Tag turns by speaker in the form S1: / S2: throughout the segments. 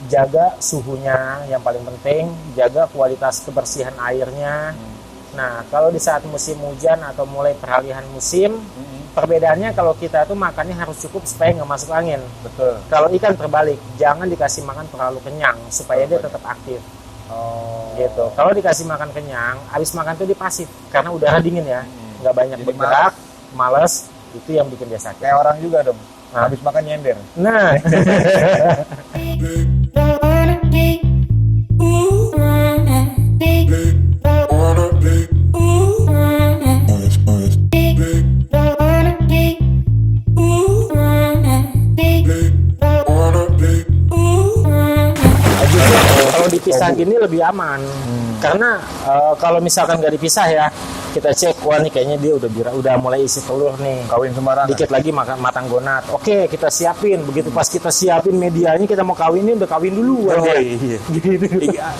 S1: jaga suhunya yang paling penting, jaga kualitas kebersihan airnya. Nah, kalau di saat musim hujan atau mulai peralihan musim, perbedaannya kalau kita tuh makannya harus cukup supaya nggak masuk angin.
S2: Betul.
S1: Kalau ikan terbalik, jangan dikasih makan terlalu kenyang supaya dia tetap aktif. Gitu. Kalau dikasih makan kenyang, habis makan tuh dia pasif karena udara dingin ya, nggak banyak
S2: Jadi
S1: bergerak, males, itu yang bikin dia sakit.
S2: Kayak orang juga dong.
S1: Nah.
S2: Habis makan nyender.
S1: Nah, kalau dipisah gini lebih aman. Karena kalau misalkan nggak dipisah ya, kita cek, wah nih kayaknya dia udah mulai isi telur nih.
S2: Kawin sembarangan.
S1: Dikit lagi matang gonat. Oke, kita siapin. Begitu pas kita siapin medianya, kita mau kawinin, udah kawin duluan.
S2: Iya.
S1: Gitu.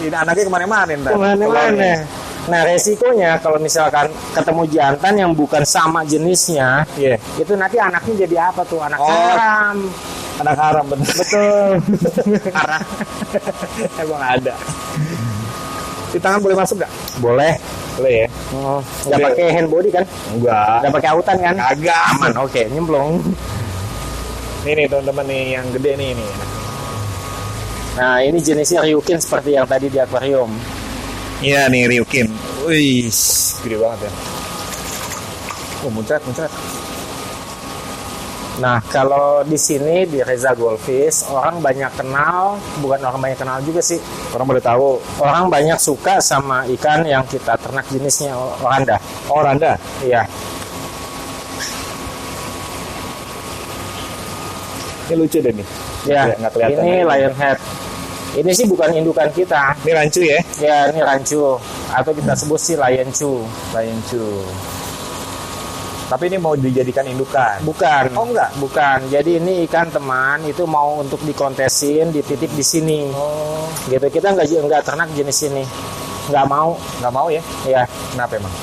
S2: Ini anaknya kemana-mana ntar.
S1: Kemana-mana. Nah, resikonya kalau misalkan ketemu jantan yang bukan sama jenisnya, itu nanti anaknya jadi apa tuh? Anak haram.
S2: Anak haram bener.
S1: Betul.
S2: Karena emang ada. Di tangan boleh masuk nggak?
S1: Boleh.
S2: Boleh ya.
S1: Nggak pakai hand body kan?
S2: Enggak.
S1: Nggak pakai autan kan?
S2: Kagak.
S1: Aman. Oke, nyemplung.
S2: Ini nih teman-teman nih yang gede nih ini.
S1: Nah, ini jenisnya Ryukin seperti yang tadi di akuarium.
S2: Iya nih Ryukin. Wih, gede banget ya. Oh, muncrat.
S1: Nah, kalau di sini di Reza Goldfish, orang banyak kenal, bukan orang banyak kenal juga sih.
S2: Orang boleh tahu.
S1: Orang banyak suka sama ikan yang kita ternak jenisnya Oranda.
S2: Oranda?
S1: Iya.
S2: Ini lucu deh nih.
S1: Ya,
S2: nggak kelihatan.
S1: ini lionhead. Ini sih bukan indukan kita.
S2: Ini rancu ya?
S1: Ya, ini rancu. Atau kita sebut sih lion chu.
S2: Lion chu. Tapi ini mau dijadikan indukan?
S1: Bukan.
S2: Oh enggak?
S1: Bukan. Jadi ini ikan teman itu mau untuk dikontesin, dititip di sini.
S2: Oh.
S1: Gitu. Kita nggak ternak jenis ini. Nggak mau.
S2: Nggak mau ya?
S1: Ya.
S2: Kenapa emang?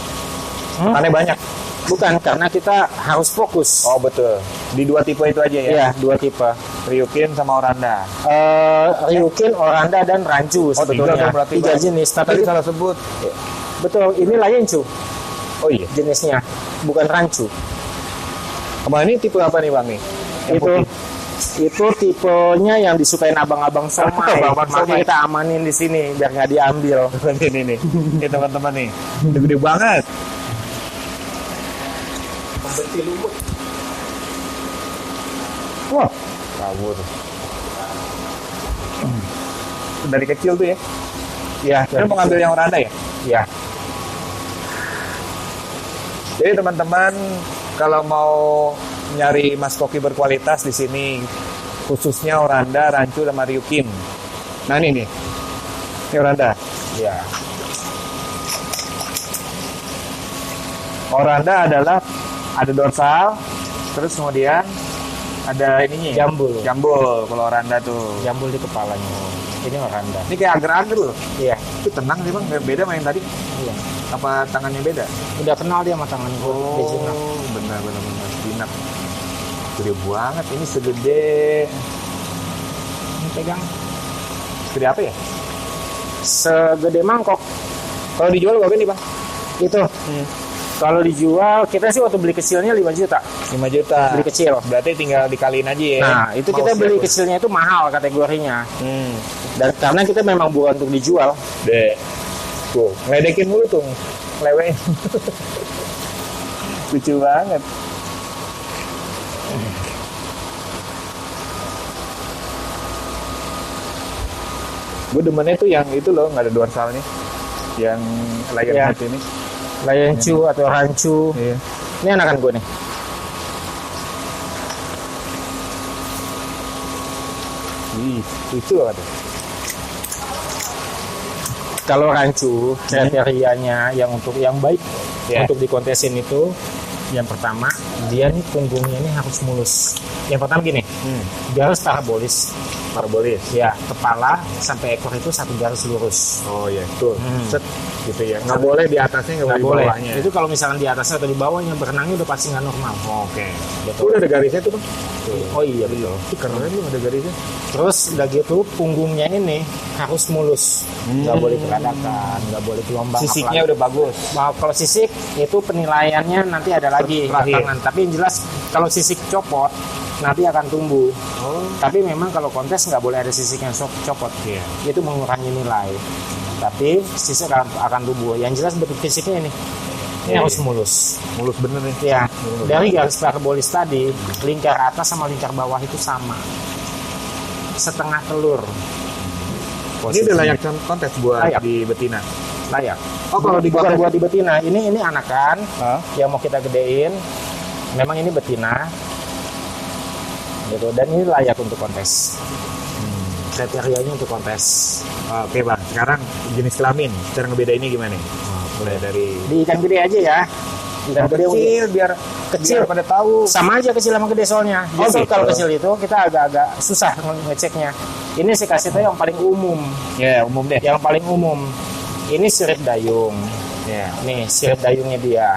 S2: Makannya banyak?
S1: Bukan, karena kita harus fokus.
S2: Oh betul. Di dua tipe itu aja ya?
S1: Iya, dua tipe.
S2: Ryukin sama Oranda.
S1: Ryukin, Oranda, dan rancu sebetulnya. Tiga jenis.
S2: Tapi salah sebut.
S1: Betul, ini lion chu.
S2: Oh iya.
S1: Jenisnya, bukan rancu.
S2: Kemarin ini tipe apa nih Bang nih?
S1: Itu tipenya yang disukain abang-abang somai. Makanya kita amanin di sini biar nggak diambil.
S2: Ini nih, ini teman-teman nih, gede banget.
S1: Pembenti lumut.
S2: Wah, kabur. Dari kecil tuh ya?
S1: Iya.
S2: Ini mau ngambil yang Oranda ya?
S1: Iya.
S2: Jadi teman-teman kalau mau nyari mas koki berkualitas di sini, khususnya Oranda, rancu, sama Ryukin. Nah ini nih, ini Oranda.
S1: Iya.
S2: Oranda adalah ada dorsal, terus kemudian ada ininya. Jambul kalau Oranda tuh.
S1: Jambul di kepalanya. Ini Oranda.
S2: Ini kayak agar-agar loh.
S1: Iya.
S2: Itu tenang nih Bang, beda sama yang tadi.
S1: Iya.
S2: Apa tangannya beda?
S1: Udah kenal dia sama tangan gue.
S2: Oh, benar. Jinak. Gede banget. Ini segede.
S1: Ini pegang.
S2: Gede apa ya?
S1: Segede mangkok.
S2: Kalau dijual berapa nih Bang?
S1: Itu. Kalau dijual, kita sih waktu beli kecilnya 5 juta.
S2: 5 juta.
S1: Beli kecil.
S2: Berarti tinggal dikaliin aja ya.
S1: Nah, itu kita beli kecilnya itu mahal kategorinya. Dan karena kita memang bukan untuk dijual.
S2: Deh. Tuh, ngeledekin mulu tuh. Lewe. Lucu banget. Gue demennya tuh yang itu loh, nggak ada dorsalnya. Yang lionhead ini.
S1: Lion chu atau rancu.
S2: Iya.
S1: Ini anakan gue nih.
S2: Ih, lucu banget.
S1: Kalau rancu kriterianya yang untuk yang baik untuk dikontesin itu Yang pertama, dia nih punggungnya ini harus mulus. Yang pertama gini, garis parabolis.
S2: Parabolis.
S1: Ya, kepala sampai ekor itu satu garis lurus.
S2: Oh iya, betul. Set gitu ya. Nggak boleh di atasnya, nggak
S1: Nggak
S2: boleh di
S1: boleh.
S2: bawahnya.
S1: Itu kalau misalkan di atasnya atau di bawahnya berenangnya udah pasti nggak normal.
S2: Oke.
S1: Betul.
S2: Udah ada garisnya tuh, Bang.
S1: Oh iya betul.
S2: Itu keren lu ada garisnya.
S1: Terus udah gitu punggungnya ini harus mulus, nggak boleh keradakan, nggak boleh gelombang.
S2: Sisiknya
S1: apalagi.
S2: udah bagus.
S1: Nah, kalau sisik itu penilaiannya nanti ada lagi
S2: Terakhir.
S1: belakangan. Tapi yang jelas kalau sisik copot nanti akan tumbuh.
S2: Oh.
S1: Tapi memang kalau kontes nggak boleh ada sisik yang copot.
S2: Iya.
S1: Itu mengurangi nilai. Tapi sisik akan tumbuh. Yang jelas bentuk fisiknya ini. Ini
S2: Iya,
S1: harus
S2: iya.
S1: mulus.
S2: Mulus bener nih.
S1: Ya,
S2: Mulus.
S1: dari garis parabolis tadi, lingkar atas sama lingkar bawah itu sama. Setengah telur.
S2: Ini udah layak kontes buat
S1: Layak.
S2: di betina.
S1: Layak.
S2: Oh, kalau di
S1: bukan
S2: kontes-
S1: buat di betina, ini anakan
S2: Hah?
S1: yang mau kita gedein. Memang ini betina. Gitu, dan ini layak untuk kontes. Kriterianya untuk kontes.
S2: Oke Bang, sekarang jenis kelamin. Cara ngebedainnya gimana nih? Mulai dari
S1: Di ikan gede aja ya. Ikan gede
S2: kecil biar
S1: Kecil.
S2: biar pada tahu.
S1: sama aja kecil sama gede soalnya.
S2: Oh,
S1: Justru
S2: gitu.
S1: kalau kecil itu kita agak-agak susah ngeceknya. Ini saya kasih tahu yang paling umum.
S2: Ya, umum deh.
S1: Yang paling umum. Ini sirip dayung.
S2: Ya.
S1: Nih, sirip dayungnya dia.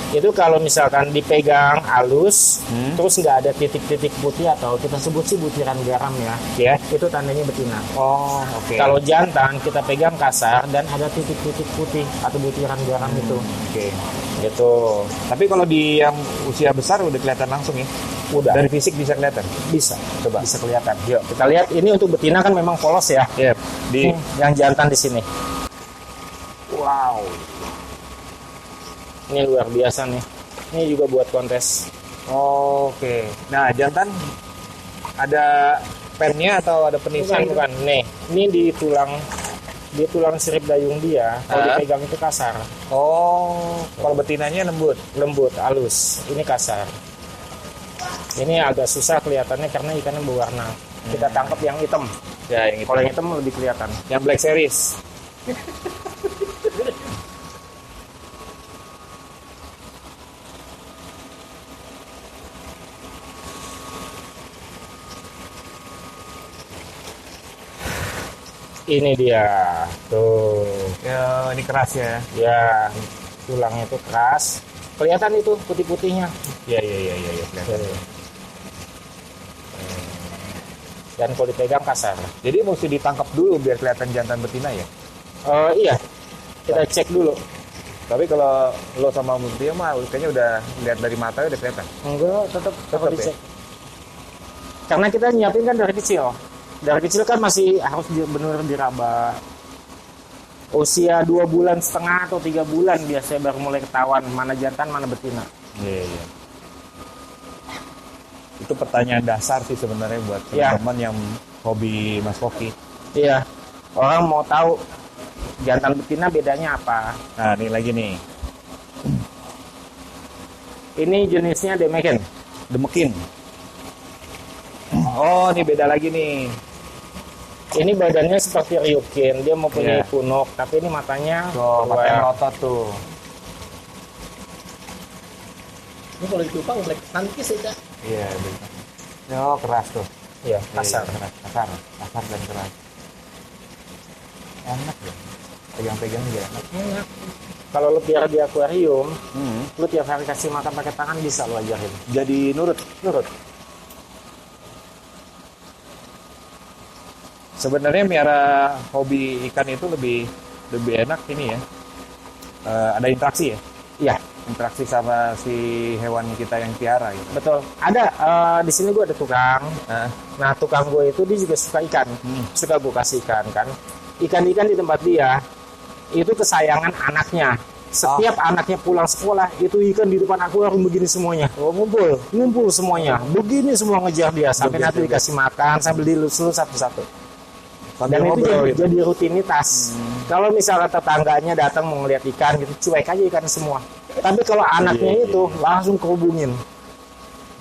S1: Itu kalau misalkan dipegang halus, terus nggak ada titik-titik putih atau kita sebut sih butiran garam ya.
S2: Ya.
S1: Itu tandanya betina.
S2: Oh, oke.
S1: Kalau jantan kita pegang kasar dan ada titik-titik putih atau butiran garam itu.
S2: Oke.
S1: Gitu.
S2: Tapi kalau di yang usia besar udah kelihatan langsung ya.
S1: Udah
S2: Dari fisik bisa kelihatan.
S1: bisa.
S2: Coba.
S1: Bisa kelihatan. Yuk, kita lihat ini untuk betina kan memang polos ya.
S2: Ya. Di
S1: Yang jantan di sini. Wow. Ini luar biasa nih. Ini juga buat kontes.
S2: Oke. Nah, jantan ada pennya atau ada penisnya?
S1: Bukan. Nih, ini di tulang sirip dayung dia. Kalau dipegang itu kasar,
S2: Oh, kalau betinanya lembut.
S1: lembut, halus. Ini kasar. Ini agak susah kelihatannya karena ikannya berwarna. Kita tangkap yang hitam.
S2: Ya, yang itu.
S1: Kalau yang hitam lebih kelihatan.
S2: Yang Black Series.
S1: Ini dia. Tuh.
S2: Ya, ini keras ya.
S1: Ya, tulangnya itu keras. Kelihatan itu putih-putihnya.
S2: Ya, kelihatan.
S1: Dan kalau dipegang kasar.
S2: Jadi mesti ditangkap dulu biar kelihatan jantan betina ya.
S1: Iya, kita cek dulu.
S2: Tapi kalau lo sama Mutia mah kayaknya udah lihat dari mata udah kelihatan.
S1: Enggak, tetap
S2: Tetap
S1: dicek. Karena kita nyiapin kan dari kecil. Dari kecil kan masih harus benar diraba. Usia 2 bulan setengah atau 3 bulan biasanya baru mulai ketahuan mana jantan mana betina.
S2: Iya. Itu pertanyaan dasar sih sebenarnya buat
S1: Ya.
S2: teman-teman yang hobi Mas Koki.
S1: Iya, orang mau tahu jantan betina bedanya apa.
S2: Nah, ini lagi nih.
S1: Ini jenisnya Demekin.
S2: Demekin. Oh, ini beda lagi nih.
S1: Ini badannya seperti Ryukin, dia mempunyai
S2: Iya.
S1: punuk, tapi ini matanya
S2: Tuh,
S1: berwarna.
S2: matanya melotot tuh.
S3: Ini kalau di Kupang black tangkis ya, Cak.
S2: Iya, beda. Oh, keras tuh.
S1: Iya, kasar.
S2: Iya, keras. Kasar dan keras. Enak ya. Pegang-pegang juga enak.
S1: Enak. Kalau lu piara di akuarium,
S2: Hmm.
S1: lu tiap hari kasih makan pakai tangan bisa lu ajarin.
S2: Jadi nurut. Sebenarnya miara hobi ikan itu lebih enak ini ya. Ada interaksi ya.
S1: Iya,
S2: Interaksi sama si hewan kita yang piara gitu.
S1: betul. Ada di sini gue ada tukang.
S2: Nah,
S1: Nah, tukang gue itu dia juga suka ikan. Suka gue kasih ikan kan. Ikan-ikan di tempat dia itu kesayangan anaknya. Setiap anaknya pulang sekolah, itu ikan di depan akuarium begini semuanya. Oh, ngumpul semuanya. Begini semua ngejar dia sampai
S2: Begitu,
S1: nanti dikasih makan sambil dilus-lus satu-satu.
S2: sambil
S1: Dan itu
S2: ngobrol gitu.
S1: jadi rutinitas. Kalau misalnya tetangganya datang mau ngeliat ikan gitu, cuek aja ikan semua. Tapi kalau anaknya itu langsung kehubungin.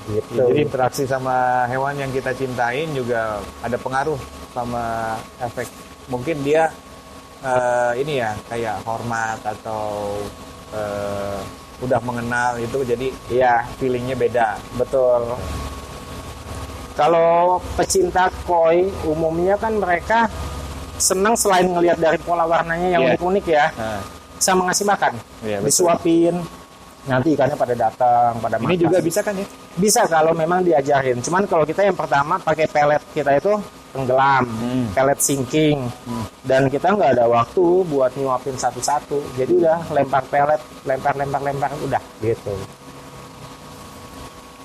S1: Gitu.
S2: Jadi interaksi sama hewan yang kita cintain juga ada pengaruh sama efek. Mungkin dia ini ya kayak hormat atau udah mengenal itu, jadi
S1: Iya,
S2: feelingnya beda.
S1: betul. Kalau pecinta koi umumnya kan mereka senang selain ngelihat dari pola warnanya yang
S2: Iya.
S1: unik-unik ya,
S2: Nah,
S1: sama ngasih makan,
S2: iya, betul.
S1: disuapin. Nanti ikannya pada datang, pada makan.
S2: Ini juga bisa kan ya?
S1: Bisa kalau memang diajarin. Cuman kalau kita yang pertama pakai pelet kita itu tenggelam, pelet sinking, dan kita nggak ada waktu buat nyuapin satu-satu. Jadi udah lempar pelet, lempar udah gitu.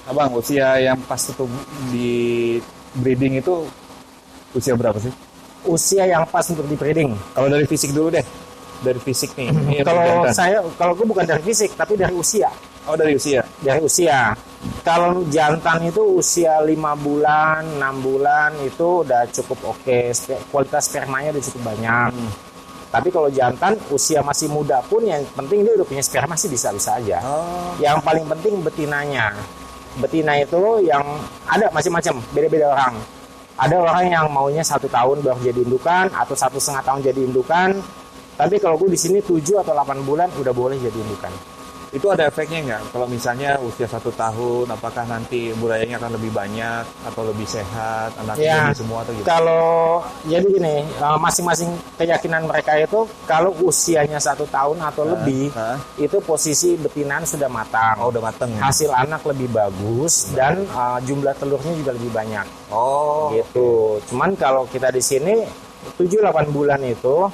S2: Abang, usia yang pas itu di breeding itu usia berapa sih?
S1: Usia yang pas untuk di breeding.
S2: Kalau dari fisik dulu deh. Dari fisik nih. Ini yang
S1: Kalau
S2: jantan.
S1: kalau gue bukan dari fisik, tapi dari usia.
S2: Oh, dari usia.
S1: Dari usia. Kalau jantan itu usia 5 bulan, 6 bulan itu udah cukup oke. Kualitas spermanya udah cukup banyak. Tapi kalau jantan usia masih muda pun yang penting dia udah punya sperma sih bisa-bisa aja.
S2: Oh,
S1: Yang paling penting betinanya. Betina itu yang ada macam-macam, beda-beda orang. Ada orang yang maunya 1 tahun baru jadi indukan atau 1,5 tahun jadi indukan. Tapi kalau gue di sini 7 atau 8 bulan udah boleh jadi indukan.
S2: itu ada efeknya nggak? Kalau misalnya usia 1 tahun, apakah nanti burayanya akan lebih banyak atau lebih sehat, anaknya
S1: Ya,
S2: lebih semua atau gitu?
S1: kalau jadi gini, masing-masing keyakinan mereka itu kalau usianya 1 tahun atau lebih, itu posisi betinaan sudah matang.
S2: Oh, udah mateng. Ya?
S1: Hasil anak lebih bagus dan jumlah telurnya juga lebih banyak.
S2: Oh,
S1: Gitu. Cuman kalau kita di sini 7-8 bulan itu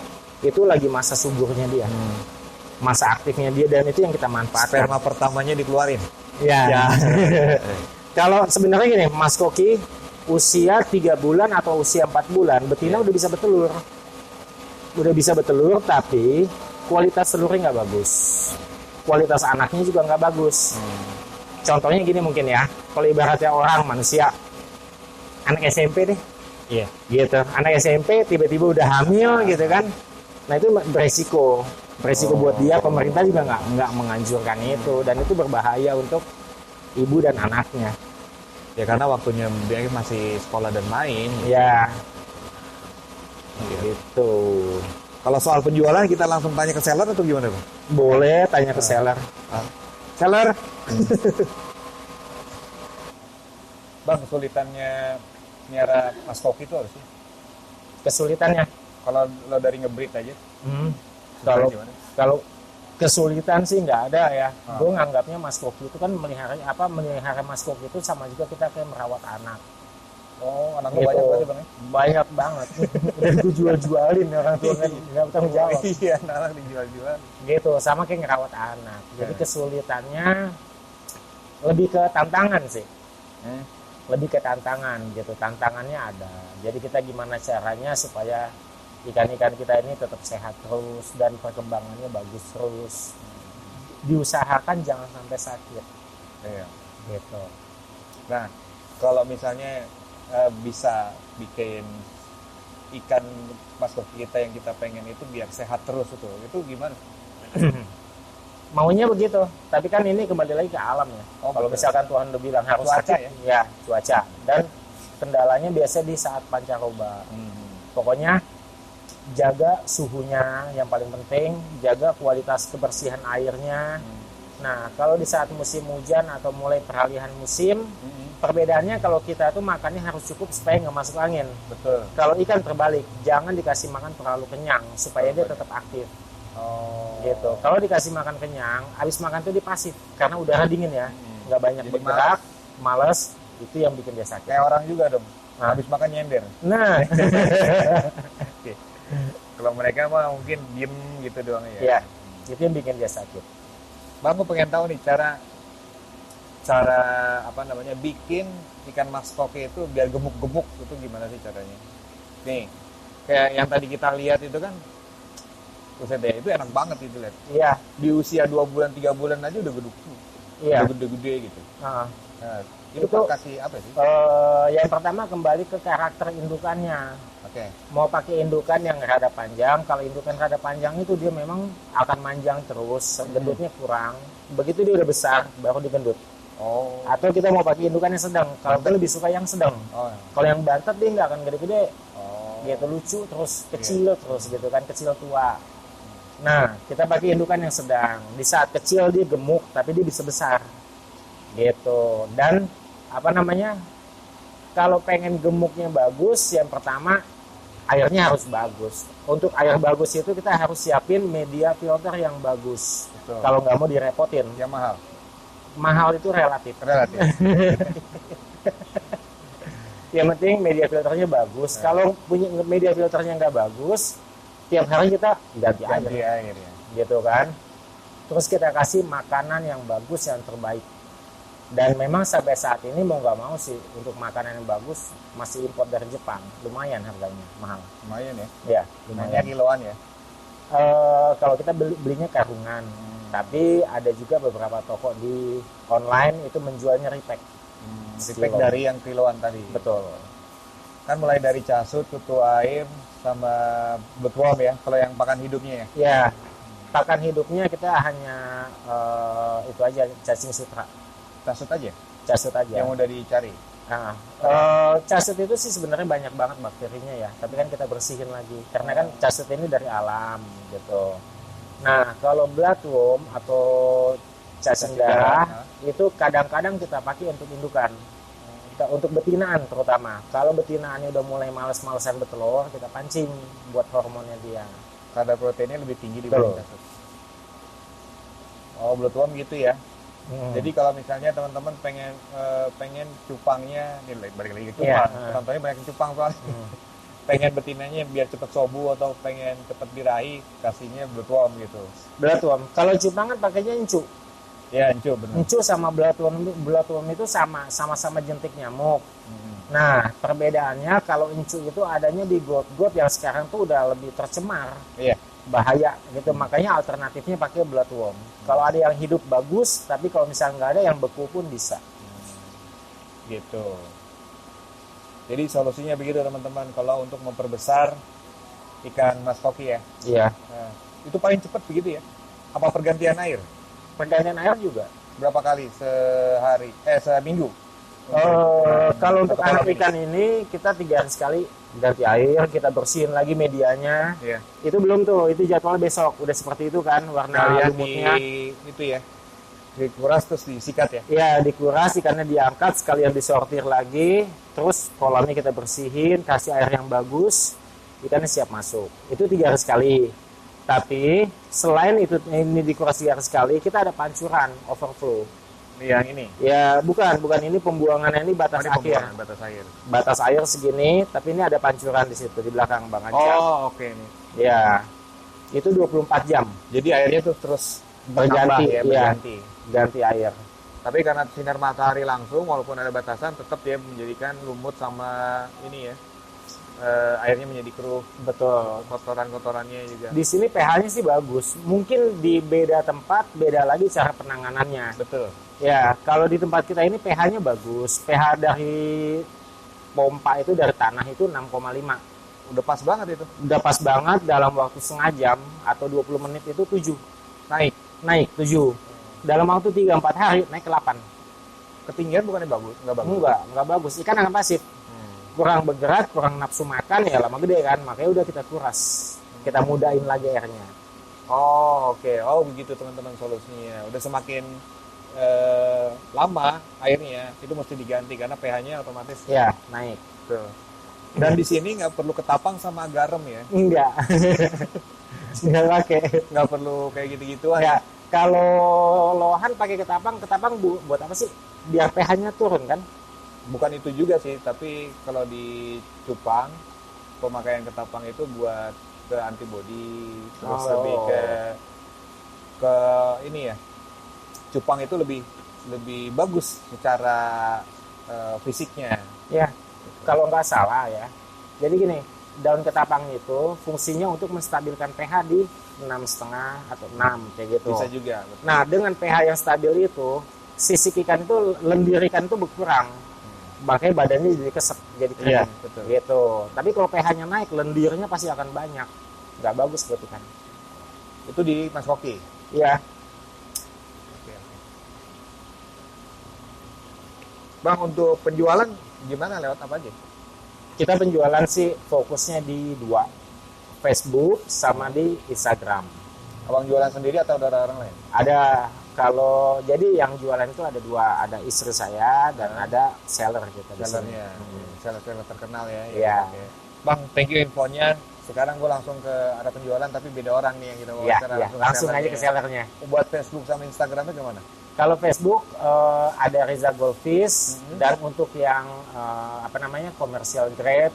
S1: lagi masa suburnya dia. Masa aktifnya dia, dan itu yang kita manfaatkan.
S2: sperma pertamanya dikeluarin.
S1: Ya. Kalau sebenarnya gini, Mas Koki usia 3 bulan atau usia 4 bulan betina udah bisa bertelur. Udah bisa bertelur, tapi kualitas telurnya nggak bagus. Kualitas anaknya juga nggak bagus. Contohnya gini mungkin ya, kalau ibaratnya orang manusia, anak SMP deh,
S2: Iya.
S1: gitu. Anak SMP tiba-tiba udah hamil gitu kan. Nah itu beresiko buat dia. Pemerintah juga nggak menganjurkan itu, dan itu berbahaya untuk ibu dan anaknya.
S2: Ya karena waktunya dia masih sekolah dan main.
S1: Ya, gitu.
S2: Kalau soal penjualan kita langsung tanya ke seller atau gimana, Bang?
S1: Boleh tanya ke seller.
S2: Seller. Bang, kesulitannya miara Mas Koki itu apa sih?
S1: Kesulitannya,
S2: Kalau lo dari ngebreed aja.
S1: kalau
S2: gimana?
S1: kalau kesulitan sih nggak ada ya. Gue nganggapnya Mas Koki itu kan melihara Mas Koki itu sama juga kita kayak merawat anak.
S2: Oh, anak
S1: Gitu.
S2: lo banyak berarti, Bang? Ya?
S1: Banyak banget. Dan gue jual-jualin orang tua kan nggak bertanggung jawab.
S2: Iya, anak dijual-jual.
S1: Gitu, sama kayak ngerawat anak. Jadi
S2: Ya.
S1: kesulitannya lebih ke tantangan sih. Lebih ke tantangan gitu. Tantangannya ada. Jadi kita gimana caranya supaya ikan-ikan kita ini tetap sehat terus dan perkembangannya bagus terus. Diusahakan jangan sampai sakit.
S2: Iya.
S1: Gitu.
S2: Nah, kalau misalnya bisa bikin ikan Mas Koki kita yang kita pengen itu biar sehat terus itu gimana?
S1: Maunya begitu, tapi kan ini kembali lagi ke alam ya.
S2: Oh,
S1: Kalau
S2: betul.
S1: misalkan Tuhan udah bilang harus
S2: Cuaca
S1: sakit, ya cuaca. Dan kendalanya biasa di saat pancaroba. Pokoknya jaga suhunya yang paling penting, jaga kualitas kebersihan airnya. Nah, kalau di saat musim hujan atau mulai peralihan musim, perbedaannya kalau kita tuh makannya harus cukup supaya nggak masuk angin.
S2: Betul.
S1: Kalau ikan terbalik, jangan dikasih makan terlalu kenyang supaya dia tetap aktif.
S2: Oh.
S1: Gitu. Kalau dikasih makan kenyang, habis makan tuh dia pasif karena udara dingin ya, nggak banyak
S2: Jadi
S1: bergerak, males, itu yang bikin dia sakit.
S2: Kayak orang juga dong.
S1: Nah.
S2: Habis makan nyender.
S1: Nah,
S2: Oke. Kalau mereka mah mungkin diem gitu doang ya.
S1: ya, itu yang bikin dia sakit.
S2: Bang, aku pengen tahu nih cara apa namanya bikin ikan Mas Koki itu biar gemuk-gemuk itu gimana sih caranya? Nih, kayak yang tadi kita lihat itu kan, buset deh, itu enak banget itu lihat.
S1: Iya,
S2: Di usia 2 bulan 3 bulan aja udah gede,
S1: iya.
S2: udah gede-gede gitu.
S1: Nah,
S2: Nah, itu
S1: Itu-
S2: kasih apa sih?
S1: yang pertama kembali ke karakter indukannya.
S2: Oke.
S1: Mau pakai indukan yang rada panjang, kalau indukan rada panjang itu dia memang akan manjang terus, gendutnya kurang. Begitu dia udah besar, baru digendut.
S2: Oh.
S1: Atau kita mau pakai indukan yang sedang, kalau gue lebih suka yang sedang.
S2: Oh.
S1: Kalau yang bantet dia nggak akan gede-gede,
S2: Oh.
S1: gitu lucu terus kecil terus gitu kan, kecil tua. Nah, kita pakai indukan yang sedang. Di saat kecil dia gemuk, tapi dia bisa besar. Gitu. Dan apa namanya? Kalau pengen gemuknya bagus, yang pertama airnya harus bagus. Untuk air bagus itu kita harus siapin media filter yang bagus.
S2: Betul.
S1: Kalau nggak mau direpotin.
S2: Yang mahal.
S1: Mahal itu relatif.
S2: Relatif.
S1: Yang penting media filternya bagus.
S2: Nah.
S1: Kalau punya media filternya nggak bagus, tiap hari kita ganti
S2: air ya.
S1: gitu kan. Terus kita kasih makanan yang bagus, yang terbaik. Dan memang sampai saat ini mau nggak mau sih untuk makanan yang bagus masih impor dari Jepang, lumayan harganya mahal.
S2: Lumayan ya.
S1: Ya,
S2: Lumayan
S1: lumayan.
S2: kiloan ya.
S1: Kalau kita belinya karungan, tapi ada juga beberapa toko di online itu menjualnya repack.
S2: Repack
S1: Kilo.
S2: dari yang kiloan tadi.
S1: Betul.
S2: Kan mulai dari casut, kutu air, sama bloodworm ya. Kalau yang pakan hidupnya ya.
S1: Ya, pakan hidupnya kita hanya itu aja, cacing sutra.
S2: Casut aja.
S1: Casut aja.
S2: Yang udah dicari.
S1: Nah, casut itu sih sebenarnya banyak banget bakterinya ya, tapi kan kita bersihin lagi karena kan casut ini dari alam gitu. Nah, kalau bloodworm atau cacing darah itu kadang-kadang kita pakai untuk indukan, untuk betinaan terutama. Kalau betinaannya udah mulai males-malesan bertelur, kita pancing buat hormonnya dia.
S2: Kadar proteinnya lebih tinggi dibanding casut. Oh, bloodworm gitu ya. Jadi kalau misalnya teman-teman pengen cupangnya, ini balik lagi ke cupang. Contohnya banyak cupang soalnya. Pengen betinanya biar cepet sobu atau pengen cepet birahi, kasihnya bloodworm gitu.
S1: Bloodworm. Kalau cupang kan pakainya encu.
S2: Ya, encu benar.
S1: Encu sama bloodworm itu sama-sama jentik nyamuk. Nah, perbedaannya kalau encu itu adanya di got-got yang sekarang tuh udah lebih tercemar.
S2: Iya.
S1: Bahaya gitu, makanya alternatifnya pakai bloodworm. Kalau ada yang hidup bagus, tapi kalau misalnya nggak ada yang beku pun bisa.
S2: Gitu. Jadi solusinya begitu teman-teman, kalau untuk memperbesar ikan mas koki ya.
S1: Iya.
S2: Nah, itu paling cepat begitu ya. Apa pergantian air?
S1: Pergantian air juga.
S2: Berapa kali sehari? Seminggu?
S1: Kalau untuk anak ikan ini kita 3 hari sekali ganti air, kita bersihin lagi medianya.
S2: Iya.
S1: Itu belum tuh, itu jadwal besok. Udah seperti itu kan warna lumutnya.
S2: Itu ya. Dikuras terus disikat ya.
S1: Ya, dikuras ikannya diangkat, sekalian disortir lagi, terus kolamnya kita bersihin, kasih air yang bagus, ikannya siap masuk. Itu 3 hari sekali. Tapi selain itu ini dikuras 3 hari sekali, kita ada pancuran overflow.
S2: Yang ini.
S1: Ya, bukan ini pembuangannya ini batas akhir.
S2: Batas air.
S1: Batas air segini, tapi ini ada pancuran di situ di belakang Bang Aja.
S2: Oh, oke nih.
S1: Ya. Itu 24 jam.
S2: Jadi airnya tuh terus
S1: Berganti,
S2: ya,
S1: iya.
S2: berganti.
S1: Ganti air.
S2: Tapi karena sinar matahari langsung, walaupun ada batasan, tetap ya menjadikan lumut sama ini ya, airnya menjadi keruh.
S1: Betul.
S2: Kotoran-kotorannya juga.
S1: Di sini pH-nya sih bagus. Mungkin di beda tempat beda lagi cara penanganannya.
S2: Betul.
S1: Ya, kalau di tempat kita ini pH-nya bagus. pH dari pompa itu dari tanah itu 6,5.
S2: Udah pas banget itu.
S1: Udah pas banget, dalam waktu setengah jam atau 20 menit itu 7. Naik 7. Dalam waktu 3-4 hari naik ke 8.
S2: Ketinggian bukannya bagus? Nggak bagus?
S1: Enggak bagus. Ikan akan pasif. Kurang bergerak, kurang nafsu makan, ya lama gede kan. Makanya udah kita kuras. Kita mudahin lagi airnya.
S2: Oh, oke. Oh, begitu teman-teman solusinya. Udah semakin lama airnya itu mesti diganti karena pH-nya otomatis
S1: Ya, naik.
S2: Tuh. Dan di sini nggak perlu ketapang sama garam ya?
S1: Enggak. Enggak pakai.
S2: Nggak perlu kayak gitu-gituan.
S1: Ya, kalau lohan pakai ketapang buat apa sih? Biar pH-nya turun kan?
S2: Bukan itu juga sih, tapi kalau di cupang pemakaian ketapang itu buat ke antibody, terus lebih ke ini ya. Cupang itu lebih bagus secara fisiknya.
S1: Ya, kalau nggak salah ya. Jadi gini, daun ketapang itu fungsinya untuk menstabilkan pH di 6,5 atau 6 kayak gitu.
S2: Bisa juga. Betul.
S1: Nah, dengan pH yang stabil itu, sisik ikan itu, lendir ikan itu berkurang. Makanya badannya jadi kesep, jadi kering.
S2: Iya, betul.
S1: Gitu. Tapi kalau pH-nya naik, lendirnya pasti akan banyak. Nggak bagus buat ikan.
S2: Itu di Mas Koki.
S1: Iya.
S2: Bang, untuk penjualan gimana, lewat apa aja?
S1: Kita penjualan sih fokusnya di 2, Facebook sama di Instagram.
S2: Abang jualan sendiri atau ada orang lain?
S1: Ada, kalau jadi yang jualan itu ada dua, ada istri saya dan ada seller gitu di sini.
S2: Sellernya, seller terkenal ya.
S1: Iya.
S2: Oke. Bang, thank you infonya. Sekarang gue langsung ke arah penjualan, tapi beda orang nih yang kita
S1: Iya,
S2: wawancara.
S1: iya, langsung aja ke sellernya.
S2: Buat Facebook sama Instagramnya gimana?
S1: Kalau Facebook ada Reza Goldfish, dan untuk yang commercial grade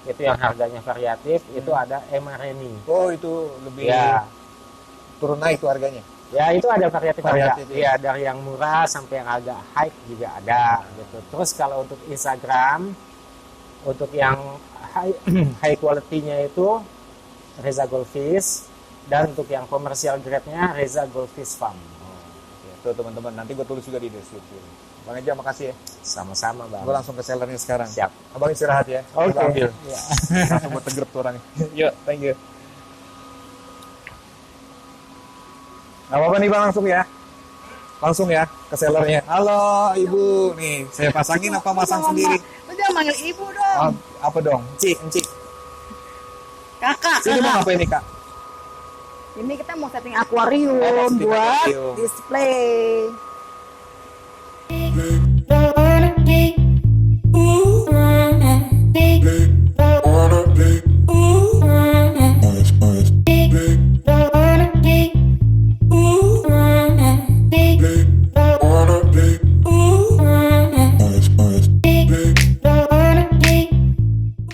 S1: itu yang harganya variatif itu ada Emareni.
S2: Oh, itu lebih
S1: Ya,
S2: turun naik tuh harganya.
S1: ya itu ada variatif harga.
S2: Variatif, ya.
S1: Ya, dari yang murah sampai yang agak high juga ada gitu. Terus kalau untuk Instagram, untuk yang high quality-nya itu Reza Goldfish, dan untuk yang commercial grade-nya Reza Goldfish Farm.
S2: Tuh teman-teman, nanti gue tulis juga di deskripsi. Bang Eja, makasih ya.
S1: Sama-sama, Bang.
S2: Gue langsung ke sellernya sekarang.
S1: Siap.
S2: Abang istirahat ya.
S1: Oke.
S2: Gua ambil.
S1: Ya.
S2: Langsung gue tegrep tuh orangnya. Yuk, thank you. Gak apa-apa nih Bang, langsung ya. Langsung ya ke sellernya. Halo Ibu, nih saya pasangin apa masang sendiri?
S4: Lu jangan manggil ibu dong.
S2: Oh, apa dong? Cik, Cik.
S4: Kakak.
S2: Sini mau apa ini Kak?
S4: Ini kita mau setting akuarium
S2: setting
S4: buat
S2: akuarium.
S4: display.